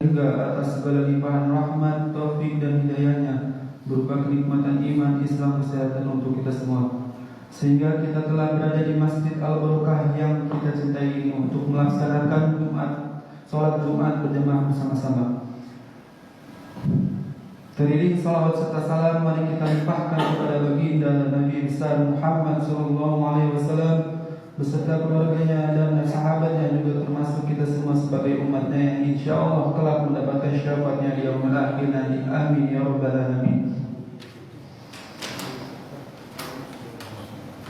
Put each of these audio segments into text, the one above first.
juga atas segala limpahan rahmat, taufik dan hidayahnya berupa kenikmatan iman, Islam, kesehatan untuk kita semua, sehingga kita telah berada di Masjid Al-Barokah yang kita cintai ini untuk melaksanakan sholat Jumat berjamaah bersama-sama. Teriring salawat serta salam, mari kita limpahkan kepada baginda Nabi besar Muhammad SAW beserta keluarganya dan sahabatnya, juga termasuk kita semua sebagai umatnya yang insya Allah kelak mendapatkan syafaatnya di yaumul akhir nanti. Amin ya rabbal alamin.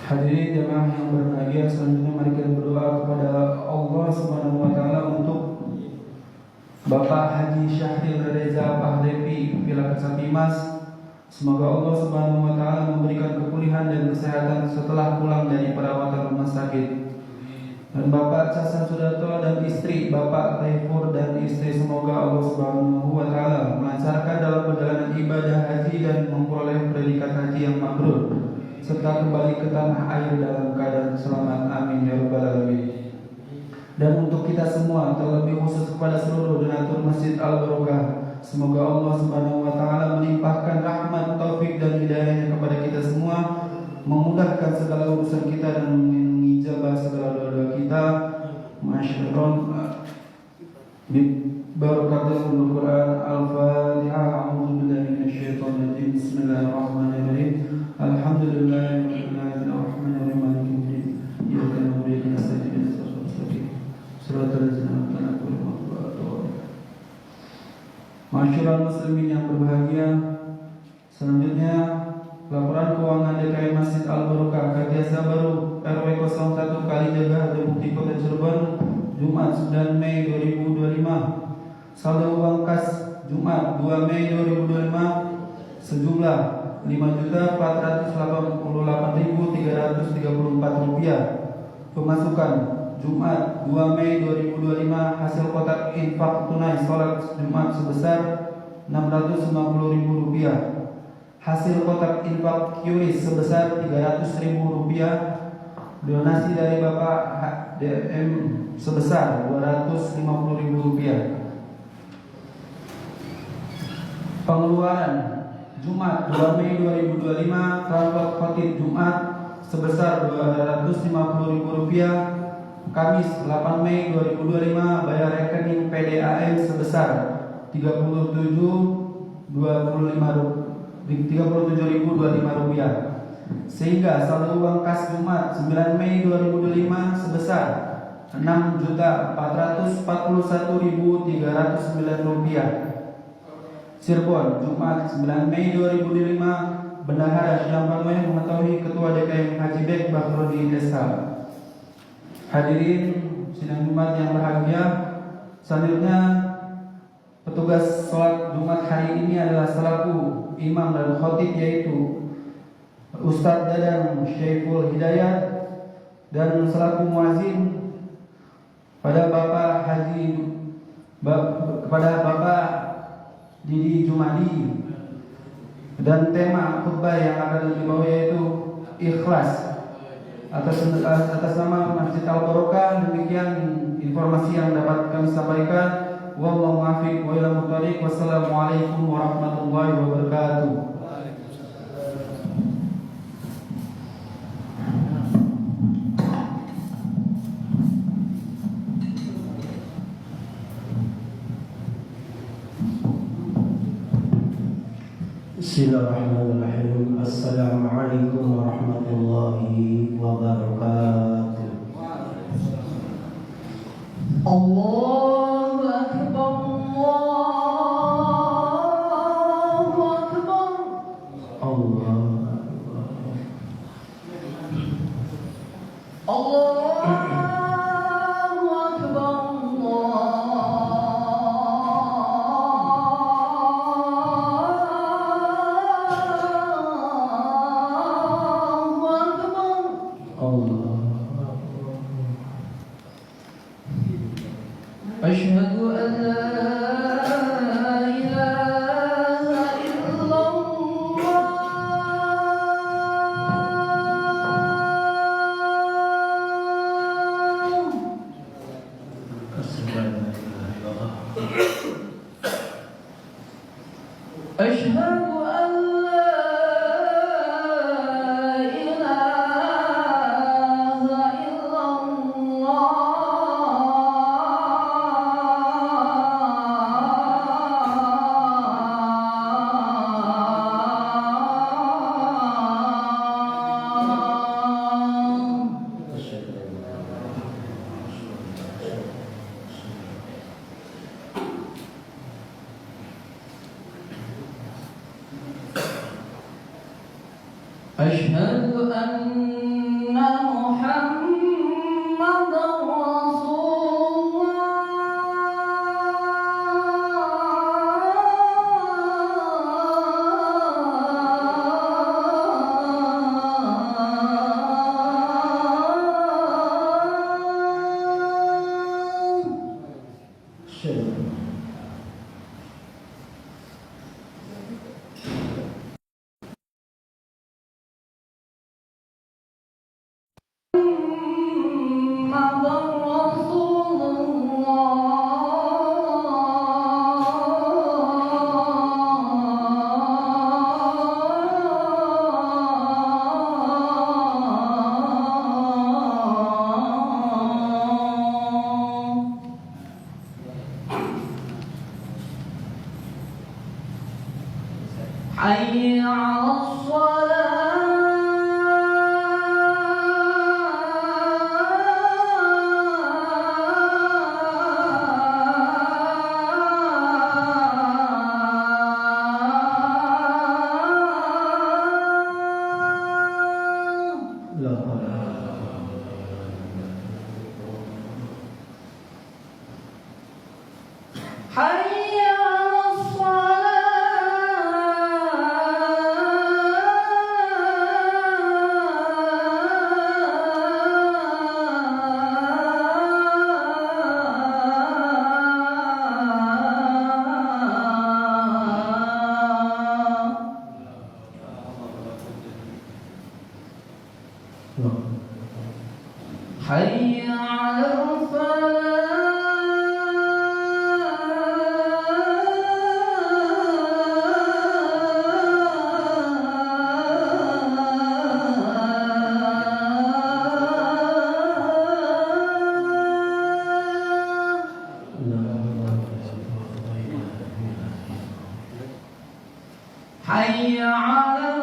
Hadirin jemaah yang berbahagia, selanjutnya mari kita berdoa kepada Allah Subhanahu wa taala untuk Bapak Haji Syahril Reza Pahlevi Villa Kesapimas. Semoga Allah Subhanahu wa taala memberikan kepulihan dan kesehatan setelah pulang dari perawatan rumah sakit. Dan Bapak Casan Sudarto dan istri Bapak Taifur dan istri, semoga Allah Subhanahu wa taala melancarkan dalam perjalanan ibadah haji dan memperoleh predikat haji yang mabrur serta kembali ke tanah air dalam keadaan selamat. Amin ya rabbal alamin. Dan untuk kita semua, terlebih khusus kepada seluruh donatur Masjid Al-Barokah, semoga Allah Subhanahu wa taala melimpahkan rahmat, taufik dan hidayahnya kepada kita semua, memudahkan segala urusan kita dan mengijabah segala doa-doa kita. Masyaallah. Bi barakatul Quran. Al-Fatihah. A'udzubillahi minasyaitonir rajim. Bismillahirrahmanirrahim. Alhamdulillahirabbil alamin. Arrahmanirrahim. Maliki yaumiddin. Iyyaka na'budu wa iyyaka nasta'in. Masyaallah muslimin yang berbahagia, selanjutnya laporan keuangan DKM Masjid Al-Barokah Kadiasa Baru RW 01 Kalijaga Deputi Kota Cirebon, Jumat 9 Mei 2025. Saldo uang kas Jumat 2 Mei 2025 sejumlah Rp5.088.334. Pemasukan Jumat 2 Mei 2025 hasil kotak infak tunai sholat Jumat sebesar Rp650.000. Hasil kotak infak QRIS sebesar Rp300.000. Donasi dari Bapak DM sebesar Rp250.000. Pengeluaran Jumat 2 Mei 2025 transport khotib Jumat sebesar Rp250.000. Kamis 8 Mei 2025 bayar rekening PDAM sebesar Rp37.025, sehingga saldo uang kas Jumat 9 Mei 2025 sebesar Rp6.441.309. Cirebon Jumat 9 Mei 2025 Bendahara Syampanoy mengetahui Ketua DKM Haji Bek Bakhrodi SH. Hadirin sidang Jumat yang berbahagia, selanjutnya petugas sholat Jumat hari ini adalah selaku imam dan khotib, yaitu Ustadz Dadang Syaiful Hidayat, dan selaku muazin kepada Bapak Didi Jumadi, dan tema khutbah yang akan dibawa yaitu ikhlas. Atas nama Masjid Al-Barokah, demikian informasi yang dapat kami sampaikan. Wallahu muwaffiq wa ila muttariq. Wassalamualaikum warahmatullahi wabarakatuh. Bismillahirrahmanirrahim. Assalamualaikum warahmatullahi wabarakatuh. Allahu Akbar, Allahu Akbar, Allahu Akbar, Allahu Akbar. أشهد أن لا إله إلا الله. أشهد أن لا إله إلا الله. أشهد أن لا إله إلا أشهد أن محمدا رسول الله. حي على حي على حي على حي على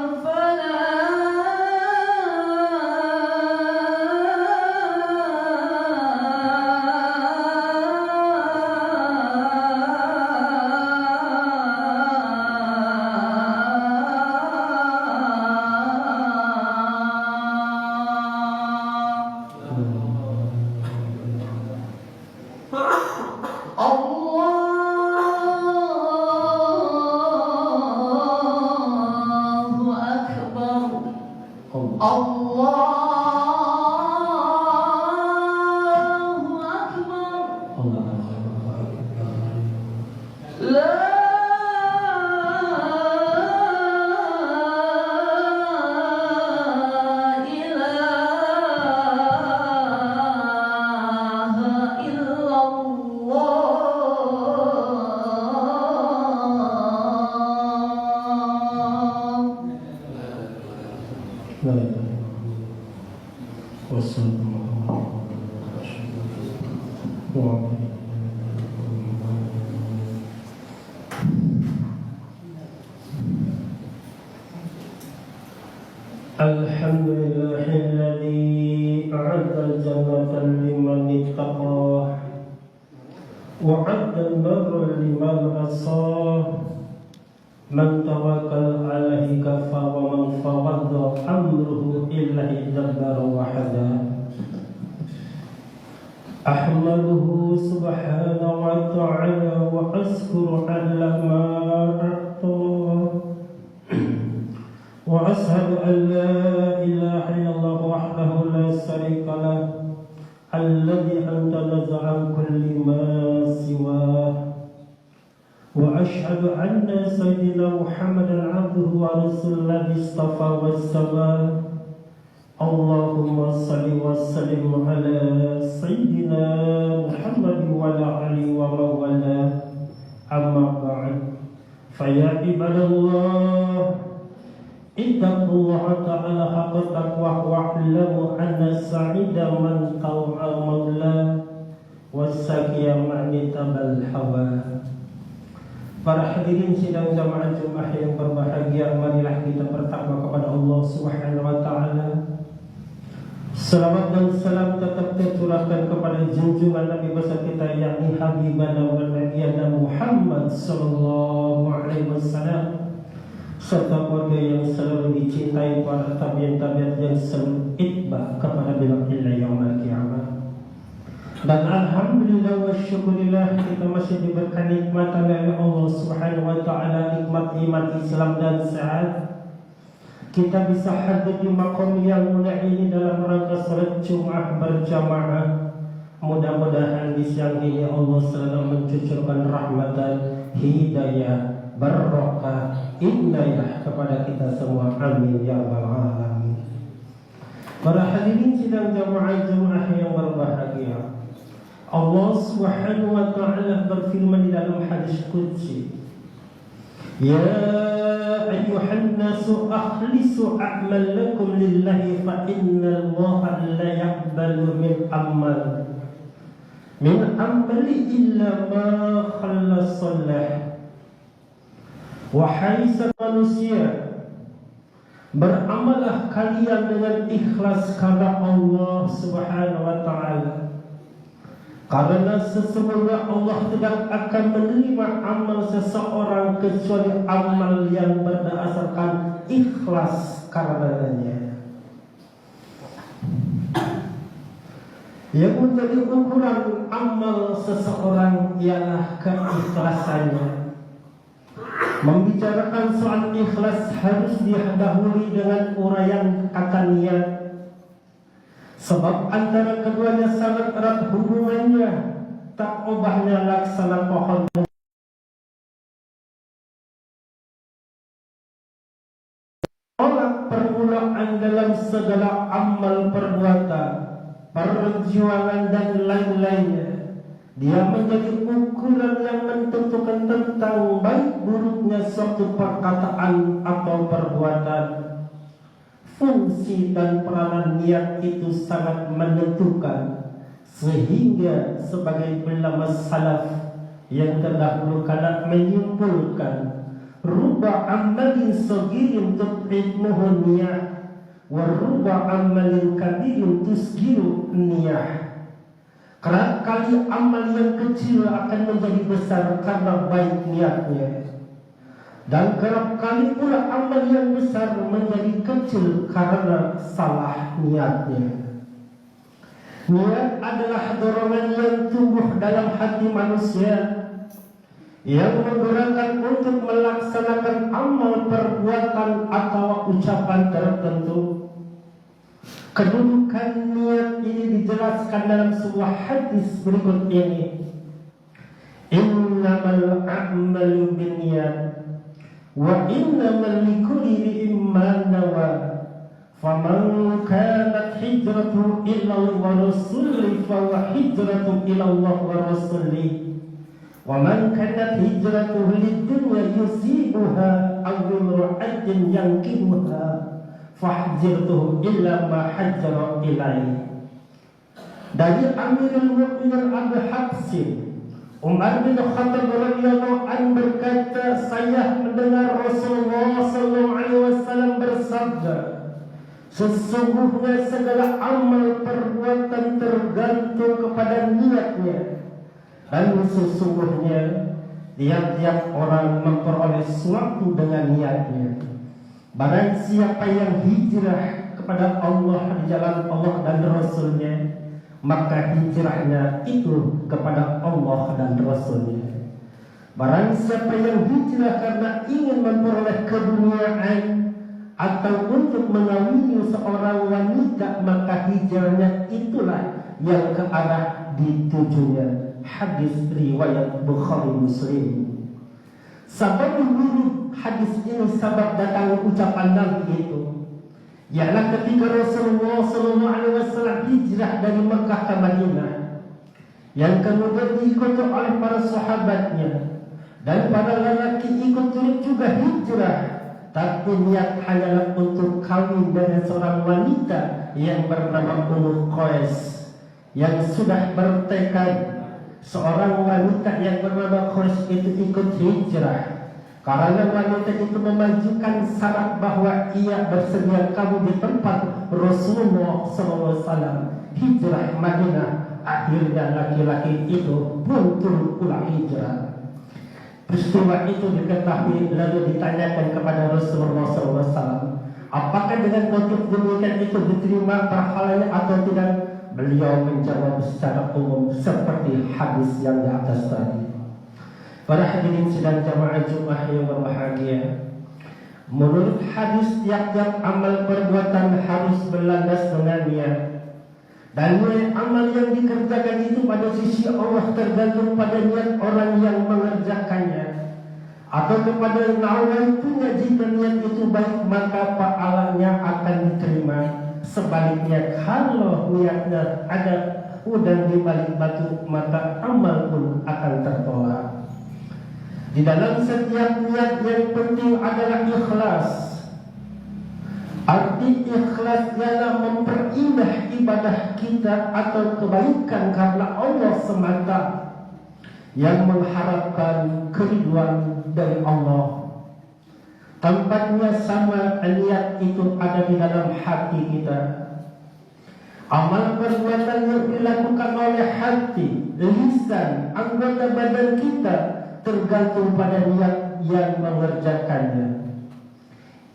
الحمد لله الذي أعد الجنة لمن اتقاه وعد النار لمن عصاه من توكل عليه كفى ومن فوض أمره إليه جبر وحده أحمده سبحانه وتعالى وأشكر على ما أعطاه وأشهد أن لا إله إلا الله وحده لا شريك له الذي أنقذ عن كل ما سواه وأشهد أن سيدنا محمدا عبده ورسوله الذي اصطفى واجتبى اللهم صل وسلم على سيدنا محمد وعلى آله ومن والاه أما بعد فيا ibadallah, ittaqullaha ta'ala haqqa taqwah wa'lamu anna sa'ida man taw'a maula wasakiya ma'nitabal hawa. Para hadirin sidang jamaah Jumat yang berbahagia, marilah kita bertakwa kepada Allah Subhanahu wa taala. Salawat dan salam tetap tercurahkan kepada junjungan Nabi besar kita yakni Habibana wa Nabiyana Muhammad sallallahu alaihi wasallam, serta keluarga yang selalu dicintai, para tabi'in yang selalu itba kepada beliau ila yaumil qiyamah. Dan alhamdulillah wa syukurillah, kita masih diberikan nikmat oleh Allah Subhanahu wa taala, nikmat iman Islam dan sehat. Kita bisa hadir di makom yang mulia ini dalam rangka salat Jumat berjamaah. Mudah-mudahan di siang ini Allah selalu mencucurkan rahmatan, hidayah, barokah, inayah kepada kita semua. Amin ya rabbal alamin. Para hadirin sidang jamaah yang berbahagia, Allah Subhanahu wa taala berfirman di dalam hadis qudsi, ya ayyuhan nasu akhlisu a'malakum lillahi fa inna allaha la yaqbalu min amali illa ma khallasallah. Wahai manusia, beramallah kalian dengan ikhlas karena Allah Subhanahu wa taala, karena sesungguhnya Allah tidak akan menerima amal seseorang kecuali amal yang berdasarkan ikhlas karenanya. Yang menjadi ukuran amal seseorang ialah keikhlasannya. Membicarakan soal ikhlas harus didahului dengan uraian kata niat, sebab antara keduanya sangat erat hubungannya. Tak ubahnya laksana pohon tolak permulaan dalam segala amal perbuatan, perjuangan dan lain-lainnya. Dia menjadi ukuran yang menentukan tentang baik buruknya suatu perkataan atau perbuatan. Fungsi dan peranan niat itu sangat menentukan, sehingga sebagai ulama salaf yang terdahulu kala menyimpulkan, ruba amalin sagirin tut'idmuhu niyah wa ruba amalin kabirin tusgiru niyah. Kerap kali amal yang kecil akan menjadi besar karena baik niatnya, dan kerap kali pula amal yang besar menjadi kecil karena salah niatnya. Niat adalah dorongan yang tumbuh dalam hati manusia, yang menggerakkan untuk melaksanakan amal perbuatan atau ucapan tertentu. Kedudukan niat ini dijelaskan dalam sebuah hadis berikut ini. Innamal a'malu binniyat wa innamal likulli imrin ma nawa. Faman kanat hijratuhu ila Allah wa rasulihi fa huwa hijratuhu ila Allah wa rasulihi. Wa man kanat hijratuhu lid-dunya yusibuha aw imra'atin yankihuha fahjirtuhu illa ma hajjara ilaihi. Dari Amirul Mukminin Abu Hafsin Umar bin Khattab radhiyallahu anhu berkata, saya mendengar Rasulullah sallallahu alaihi wasallam bersabda, sesungguhnya segala amal perbuatan tergantung kepada niatnya, dan sesungguhnya tiap-tiap orang memperoleh sesuatu dengan niatnya. Barang siapa yang hijrah kepada Allah di jalan Allah dan Rasulnya, maka hijrahnya itu kepada Allah dan Rasulnya. Barang siapa yang hijrah karena ingin memperoleh keduniaan atau untuk mengawini seorang wanita, maka hijrahnya itulah yang ke arah ditujunya. Hadis riwayat Bukhari Muslim. Sabab wurud hadis ini, sabab datang ucapan Nabi itu, ialah ketika Rasulullah SAW hijrah dari Mekah ke Madinah, yang kemudian diikuti oleh para sahabatnya. Dan para lelaki ikut turut juga hijrah, tapi niat hanyalah untuk kawin dengan seorang wanita yang bernama Ummu Qais, yang sudah bertekad. Seorang wanita yang bernama Qais itu ikut hijrah karena wanita itu memajukan syarat bahwa ia bersedia kawin di tempat Rasulullah SAW. Hijrah Madinah, akhirnya laki-laki itu pun turut pula hijrah. Peristiwa itu diketahui lalu ditanyakan kepada Rasulullah SAW, apakah dengan motif demikian itu diterima pahalanya atau tidak? Beliau menjawab secara umum seperti hadis yang di atas tadi. Para hadirin sidang jamaah Jumat yang berbahagia, menurut hadis tiap-tiap amal perbuatan harus berlandas dengan niat. Dan nilai amal yang dikerjakan itu pada sisi Allah tergantung pada niat orang yang mengerjakannya. Atau kepada nawaitunya, jika niat itu baik maka pahalanya akan diterima. Sebaliknya kalau niatnya ada udang di balik batu maka amal pun akan tertolak. Di dalam setiap niat yang penting adalah ikhlas. Arti ikhlas ialah memperindah ibadah kita atau kebaikan karena Allah semata, yang mengharapkan keridhaan dari Allah. Tempatnya sama, niat itu ada di dalam hati kita. Amal perbuatan yang dilakukan oleh hati, lisan, anggota badan kita tergantung pada niat yang mengerjakannya.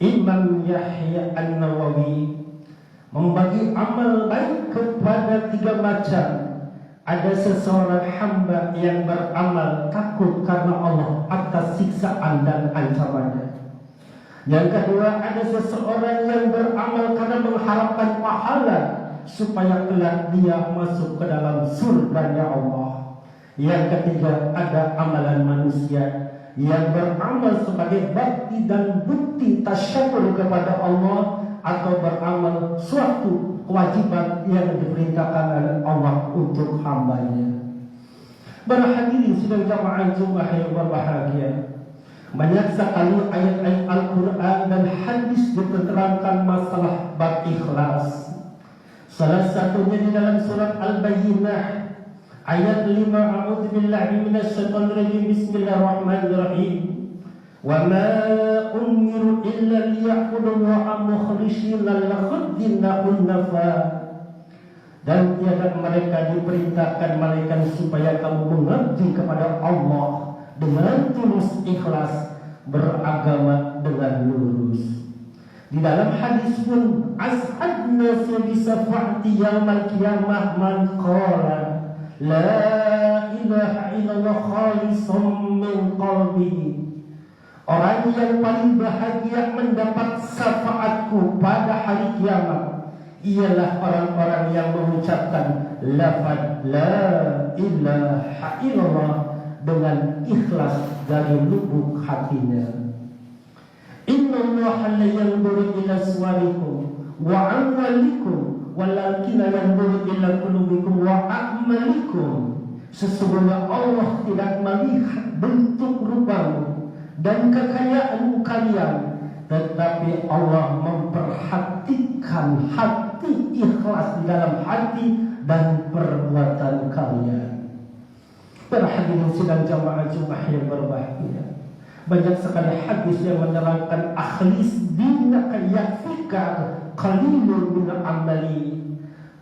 Imam Yahya An-Nawawi membagi amal baik kepada 3 macam. Ada seseorang hamba yang beramal takut karena Allah atas siksaan dan ancamannya. Yang kedua, ada seseorang yang beramal karena mengharapkan pahala supaya kelak dia masuk ke dalam surga-Nya Allah. Yang ketiga, ada amalan manusia yang beramal sebagai bakti dan bukti tasyakur kepada Allah, atau beramal suatu kewajiban yang diperintahkan oleh Allah untuk hambanya. Para hadirin sidang jamaah Jumat yang berbahagia, banyak sekali ayat-ayat Al-Quran dan hadis diterangkan masalah bab ikhlas. Salah satunya di dalam surat Al-Bayyinah ayat 5, a'udzubillahi minasyaitonir rajim, bismillahirrahmanirrahim. Wa ma umiru illa liya'budullaha mukhlishina lahu hunafa. Dan tiada mereka diperintahkan malaikat supaya kamu mengabdi kepada Allah dengan tulus ikhlas, beragama dengan lurus. Di dalam hadis pun, as'adna fi safa'ati yaumil qiyamah man qala la ilaha illallah khalisan min qalbihi. Orang yang paling bahagia mendapat syafaatku pada hari kiamat ialah orang-orang yang mengucapkan lafaz la ilaha illallah dengan ikhlas dari lubuk hatinya. Innallaha la yanzuru ila suwarikum wa amwalikum walakin yanzuru ila qulubikum wa a'malikum. Sesungguhnya Allah tidak melihat bentuk rupamu dan kekayaan kalian, tetapi Allah memperhatikan hati, ikhlas di dalam hati dan perbuatan kalian. Para hadirin sidang jamaah Jumat yang berbahagia, banyak sekali hadis yang menerangkan akhlis dinaka yakfika qalilun min amali.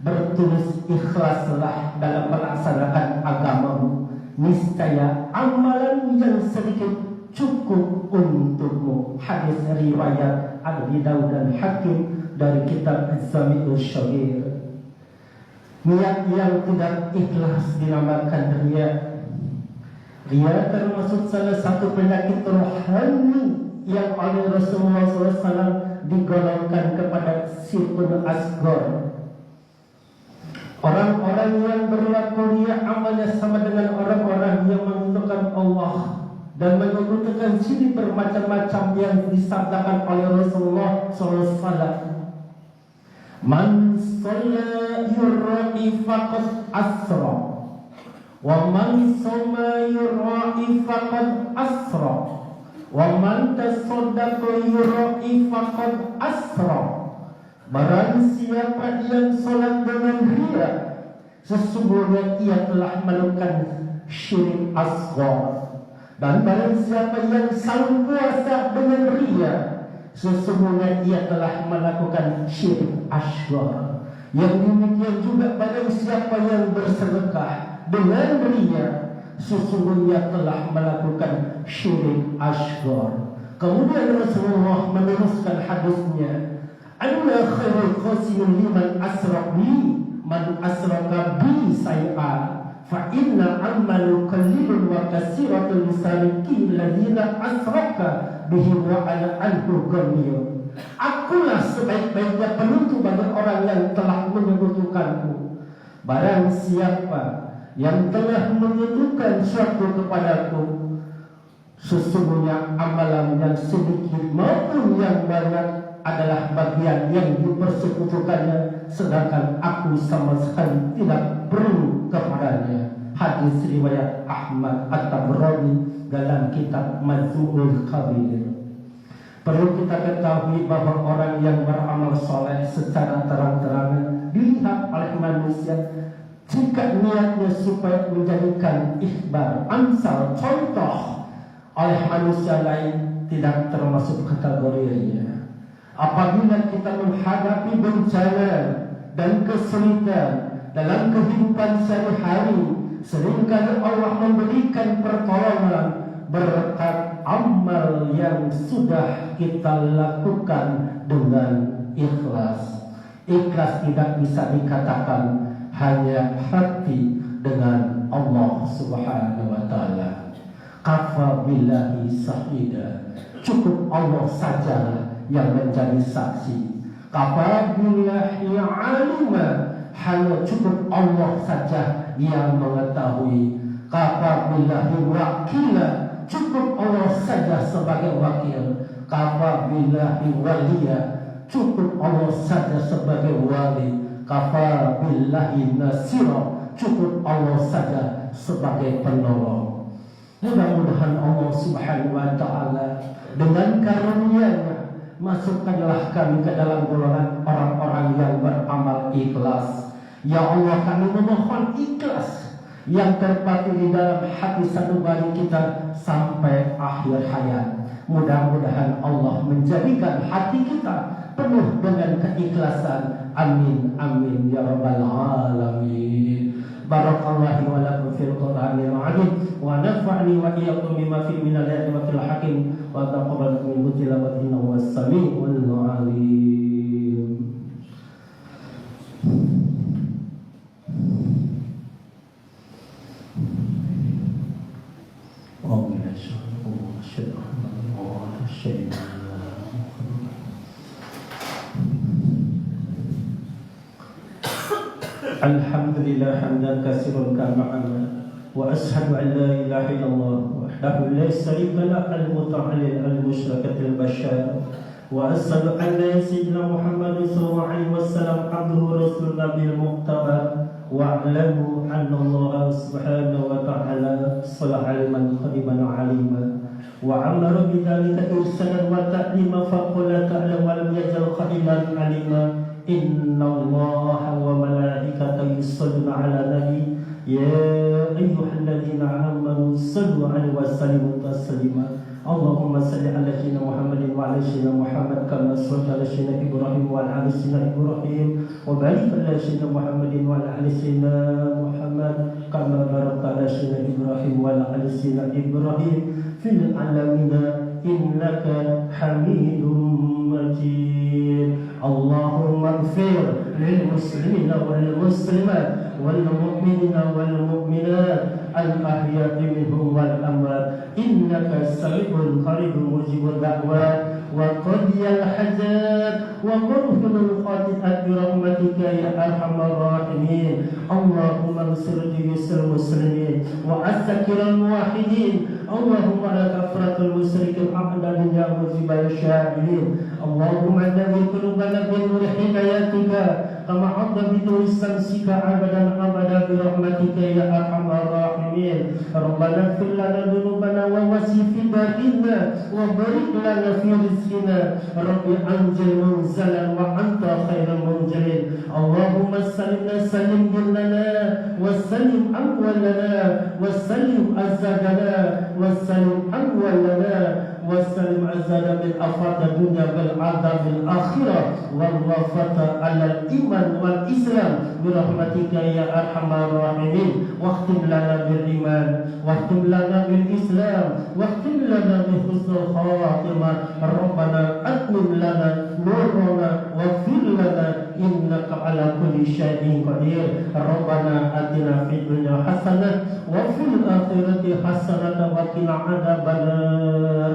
Bertulus ikhlaslah dalam melaksanakan agamamu, niscaya amalan yang sedikit cukup untukmu. Hadis riwayat Abi Daud dan Hakim dari kitab Az-Zami'ul Syagir. Niat yang tidak ikhlas dinamakan riya. Riya termasuk salah satu penyakit rohani yang oleh Rasulullah SAW digolongkan kepada syirkun asghar. Orang-orang yang berlaku riya amalnya sama dengan orang-orang yang menyekutukan Allah dan menyekutukan syirik bermacam-macam yang disabdakan oleh Rasulullah SAW. Man shalla yurra'i faqad asra Wa man sama yura'i faqad asra. Wa man tasaddaqa yura'i faqad asra. Barang siapa yang salat dengan riya, sesungguhnya ia telah melakukan syirik asghar. Dan barang siapa yang salat puasa dengan riya, sesungguhnya ia telah melakukan syirik asghar. Yang demikian juga barang siapa yang bersedekah dengan riya, sesungguhnya telah melakukan syirik asghar. Kemudian Rasulullah meneruskan hadisnya, "Anna khairul qasimin liman asrak bi, man asraka bi say'a, fa inna amalu qalilun wa kasiratul salikin ladina asraka bihi wa ana anhu ghaniyun." Akulah sebaik-baiknya penutup bagi orang yang telah menyekutukanku. Barang siapa yang telah menyekutukan suatu kepadaku, sesungguhnya amalan yang sedikit maupun yang banyak adalah bagian yang dipersekutukannya, sedangkan aku sama sekali tidak perlu kepadanya. Hadis riwayat Ahmad At-Tabrani dalam kitab Majmu'ul Kabir. Perlu kita ketahui bahwa orang yang beramal soleh secara terang-terangan dilihat oleh manusia, jika niatnya supaya menjadikan ikhbar, amsal, contoh oleh manusia lain, tidak termasuk kategorinya. Apabila kita menghadapi bencana dan kesulitan dalam kehidupan sehari-hari, seringkali Allah memberikan pertolongan berkat amal yang sudah kita lakukan dengan ikhlas. Ikhlas tidak bisa dikatakan hanya hati dengan Allah Subhanahu wa taala. Kafa billahi syahida. Cukup Allah saja yang menjadi saksi. Kafa billahi alima. Hanya cukup Allah saja yang mengetahui. Kafa billahi wakila. Cukup Allah saja sebagai wakil. Kafa billahi waliya. Cukup Allah saja sebagai wali. Kafa billahi nasira. Cukup Allah saja sebagai penolong. Mudah-mudahan Allah Subhanahu wa taala dengan karunia-Nya masukkanlah kami ke dalam golongan orang-orang yang beramal ikhlas. Ya Allah, kami memohon ikhlas yang terpatri di dalam hati sanubari kita sampai akhir hayat. Mudah-mudahan Allah menjadikan hati kita penuh dengan keikhlasan. Amin amin ya rabbal alamin. Barakallahu wa lakum fil Qur'anil azim wa nafa'ni wa iyyakum bima fihi minal ayati wa fil hakim wa taqabbal minni tilawati innahu was-sami'ul 'alim. Alhamdulillah hamdan katsiran kama wa ashhadu an la ilaha illallah wahdahu la syarika lahu al-muta'allil al-musyrakatil bashar wa ashhadu anna sayyidina Muhammadin sallallahu alaihi wasallam abduhu rasul nabil muqtaba wa a'lamu anna Allah subhanahu wa ta'ala salaha man khadiman alima wa amara bidzalika irsalan wa ta'lima fa qala ta'ala wa lam yajal khadiman alima. Inna Allah wa malaikatahu yusalluna ala nabi ya ayyuhalladzina amanu sallu alaihi wa sallimu taslima. Allahumma salli ala sayyidina Muhammadin wa ala sayyidina Muhammad kama sallaita ala sayyidina Ibrahim wa ala ali sayyidina Ibrahim wa barik ala sayyidina Muhammadin wa ala ali sayyidina Muhammad kama barakta ala sayyidina Ibrahim wa ala ali sayyidina Ibrahim fil alamin innaka Hamidum Majid. Allahumma ighfir lil muslimina wal muslimat wal mu'minina wal mu'minat al ahya'i minhum wal amwat innaka sami'un qaribun mujibud da'wat wa qadiyal hajat wa qurful khati'at bi rahmatika ya arhamar rahimin. Allahumma ighfir li muslimin wa astakirul muwahhidin. Allahumma la kafaratul musyrikin aqdan ya mujibal syahidin. Allahumma nabi qulubana bi nur hidayatika كما عد بدون استمسك أبدا أبدا برحمتك يا أرحم الراحمين. ربنا اغفر لنا ذنوبنا ووسع في دارنا وبارك لنا في رزقنا. رب أنزل منزلا وأنت خير المنزلين. اللهم سلم ديننا وسلم أموالنا وسلم أزادنا وسلم أموالنا وسلم أزادنا من أفات الدنيا بالعذاب الآخرة والوفاة على الإيمان والإسلام برحمتك يا أرحم الراحمين. واختم لنا بالإيمان واختم لنا بالإسلام واختم لنا بحسن الخاتمة. ربنا أتمم لنا نورنا واغفر لنا إنك على كل شيء قدير. ربنا آتنا في الدنيا حسنة وفي الآخرة حسنة وقنا عذاب النار.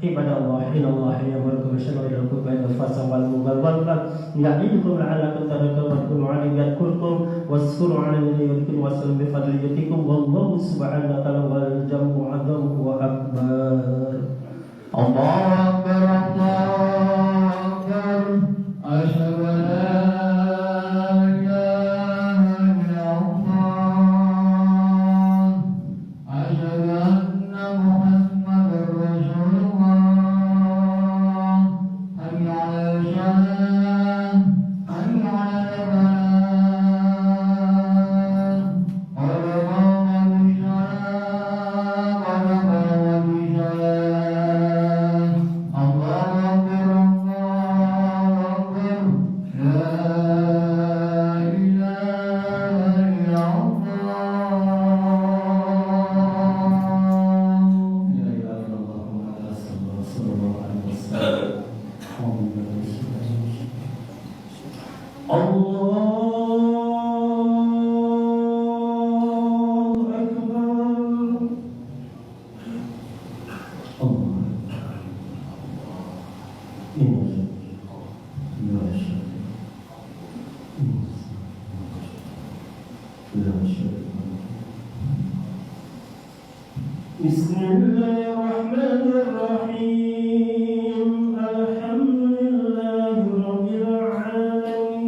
عباد الله إن الله يأمركم بالشر والعدل بين الفحشاء والمنكر والبغي يعظكم لعلكم تذكرون واذكروا عليه يذكركم واذكروا عليه يذكركم واسألوا بفضل يأتيكم والله سبحانه وتعالى والجمع عظيم وأكبر. الله أكبر الله أكبر أشهد أن لا إله إلا الله أشهد أن محمدا رسول الله. حي على الصلاة حي على الفلاح قد قامت الصلاة قد قامت الصلاة. الله أكبر الله أكبر لا إله إلا الله. لا إله إلا الله محمد رسول الله صلى الله عليه وسلم. الله أكبر. الله بسم الله الرحمن الرحيم. الحمد لله رب العالمين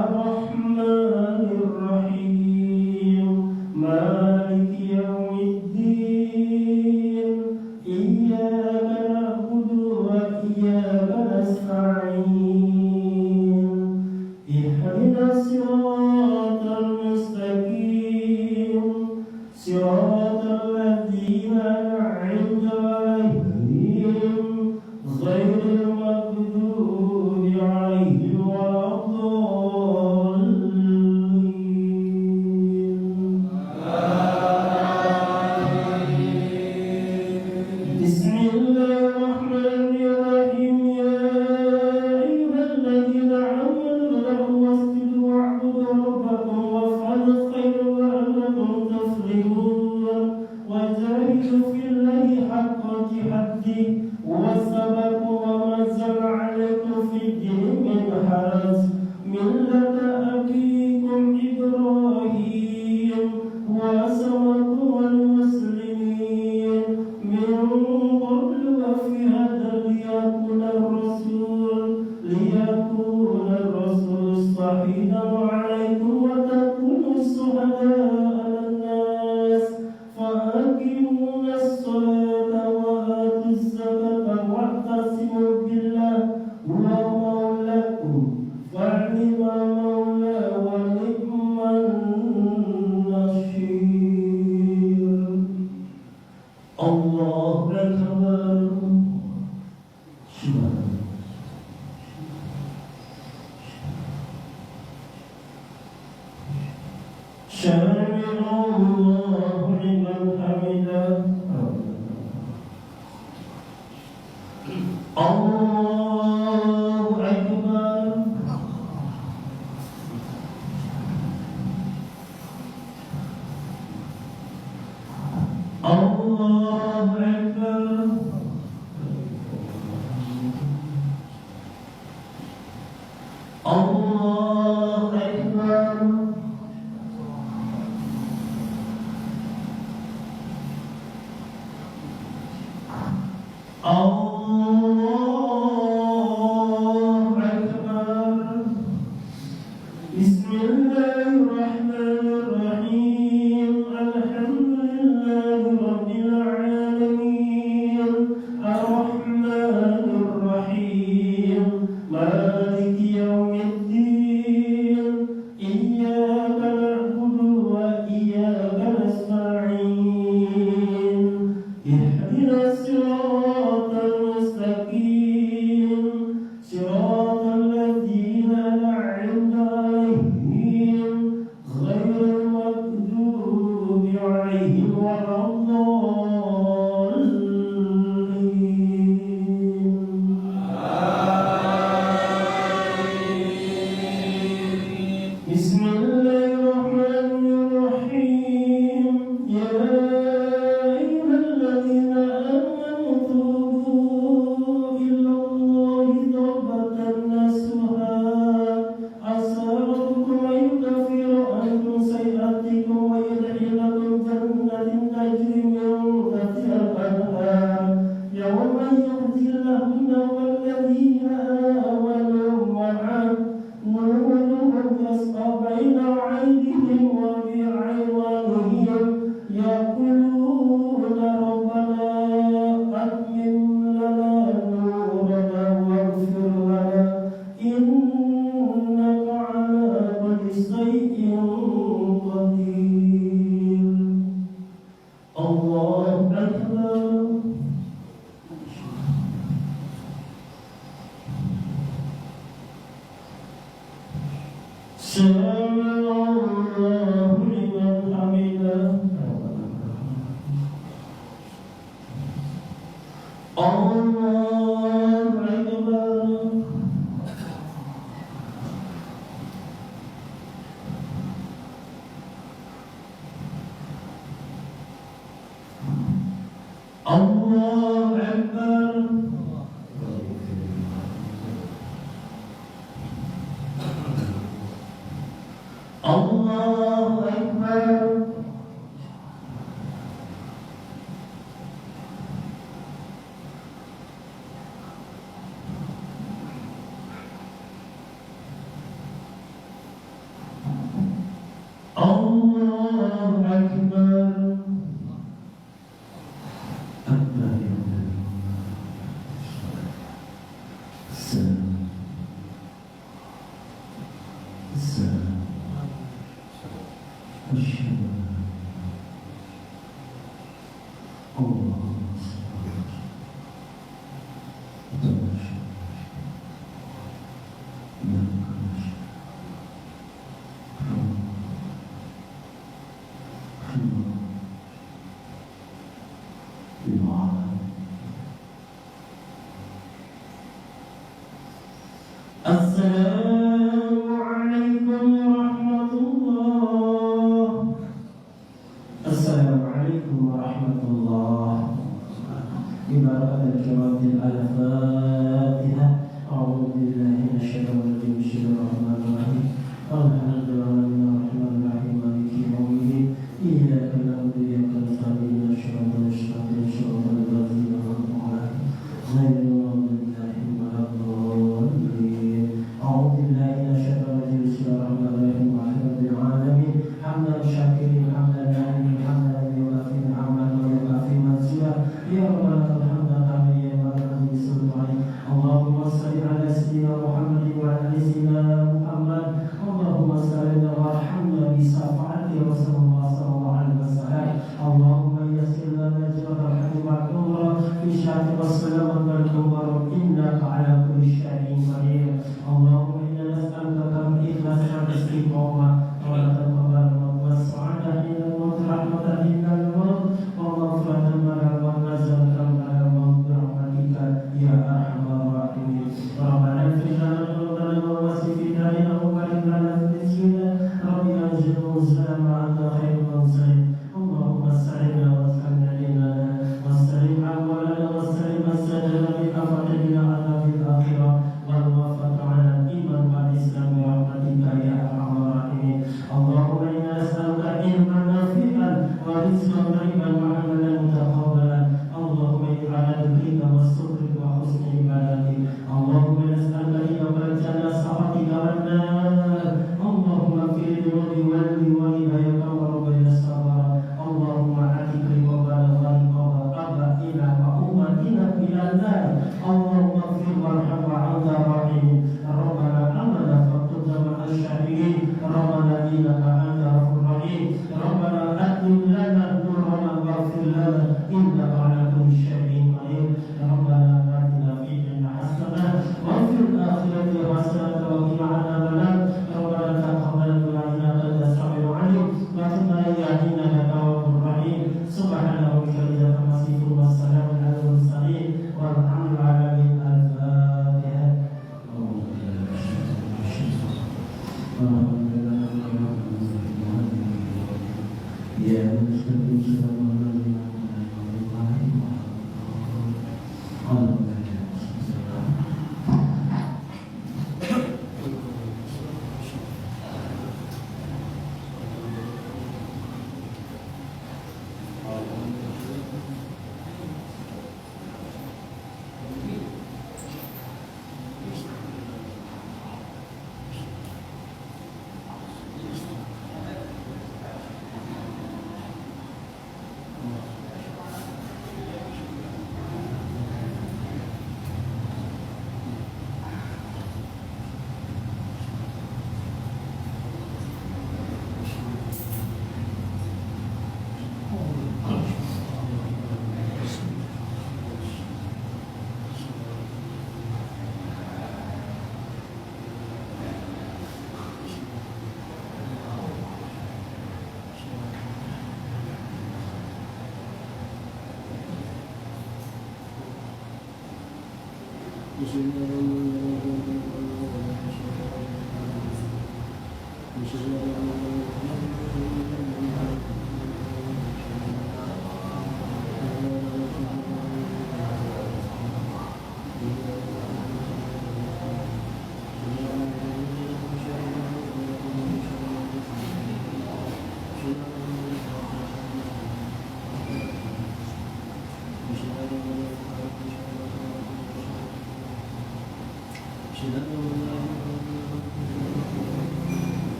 الرحمن الرحيم مالك يوم الدين إياك نعبد وإياك نستعين اهدنا الصراط المستقيم صراط الذين أنعمت عليهم غير المغضوب عليهم ولا الضالين. بسم الله الرحمن الرحيم. يا أيها الذين آمنوا اركعوا واسجدوا واعبدوا ربكم وافعلوا الخير لعلكم تفلحون. وجاهدوا في الله حق جهاده والسبق وما أنزل عليكم في الدين من حرج ملة أبيكم إبراهيم وسماكم المسلمين من قبل وفي هذا ليكون الرسول شهيدا عليكم وتكونوا شهداء على الناس فأقيموا الصلاة وآتوا الزكاة واعتصموا بالله هو مولاكم فنعم المولى ونعم النصير. الله أكبر. سمع الله لمن حمده. الله أكبر. الله أكبر. الله أكبر. الله أكبر. عليهم ولا الضالين. بسم الله الرحمن الرحيم. يا أيها الذين آمنوا توبوا إلى الله توبة نصوحا عسى ربكم أن يكفر عنكم سيئاتكم ويدخلكم جنات تجري من تحتها الأنهار يوم يؤتي الله والذين آمنوا معه نورهم يسعى بين أيديهم وبأيمانهم يقولون ربنا أتمم لنا نورنا واغفر لنا إنك على كل شيء قدير. الله أكبر. سمع الله لمن حمده. الله أكبر. الله أكبر. الله أكبر. الله أكبر. السلام عليكم ورحمة الله. السلام عليكم ورحمة الله. ببركة الكرام الفاتحة. أعوذ بالله من الشيطان الرجيم. بسم الله الرحمن الرحيم. الحمد لله الرحمن الرحيم مالك يوم الدين. إياك نعبد وإياك نستعين صراط المستقيم صراط الذين أنعمت عليهم غير المغضوب عليهم ولا الضالين. أعوذ بالله من الشيطان الرجيم. بسم الله الرحمن الرحيم. الحمد لله العالمين حمدا شاكرين حمدا نعيمين حمدا يوافي نعما ويكافي مزيدا يا ربنا الحمد كما ينبغي لسلطانك. اللهم صل على سيدنا محمد وعلى آل سيدنا محمد. اللهم صل وارحمنا بشفاعته رسول الله صلى الله عليه وسلم. اللهم يسر لنا جبر الحكيم والعمر في شهر والسلام والكبر إنك على كل شيء قدير. اللهم إنا نسألك الإخلاص والاستقامة والتقوى والسعادة عند الموت رحمة عند الموت ومغفرة ما ونزلت على الموت برحمتك يا أرحم الراحمين. ربنا اغفر لنا ذنوبنا ووسع في دارنا وبارك لنا في رزقنا. رب أنزل منزلا وأنت خير المنزلين. اللهم استعنا واستعنا لنا واستعن أولنا واستعن مسجدنا بأفضلنا على في الآخرة والوفاة على الإيمان والإسلام برحمتك يا أرحم الراحمين. اللهم إنا نسألك علما نافعا ورزقا طيبا وعملا متقبلا. اللهم اجعل ذكرك وشكرك وحسن عبادتك. اللهم نسألك رضاك الجنة سخطك والنار. اللهم اغفر لذنوبي ولوالديك وربنا الصبر. اللهم اعتق رقابنا ورقاب آبائنا وأمتنا من النار. اللهم اغفر وارحم وأنت الراحمين. ربنا آمنا فاكتبنا مع الشاهدين. ربنا إنك أنت غفور رحيم. ربنا أتم لنا نورنا واغفر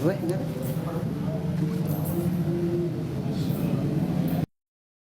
Baik,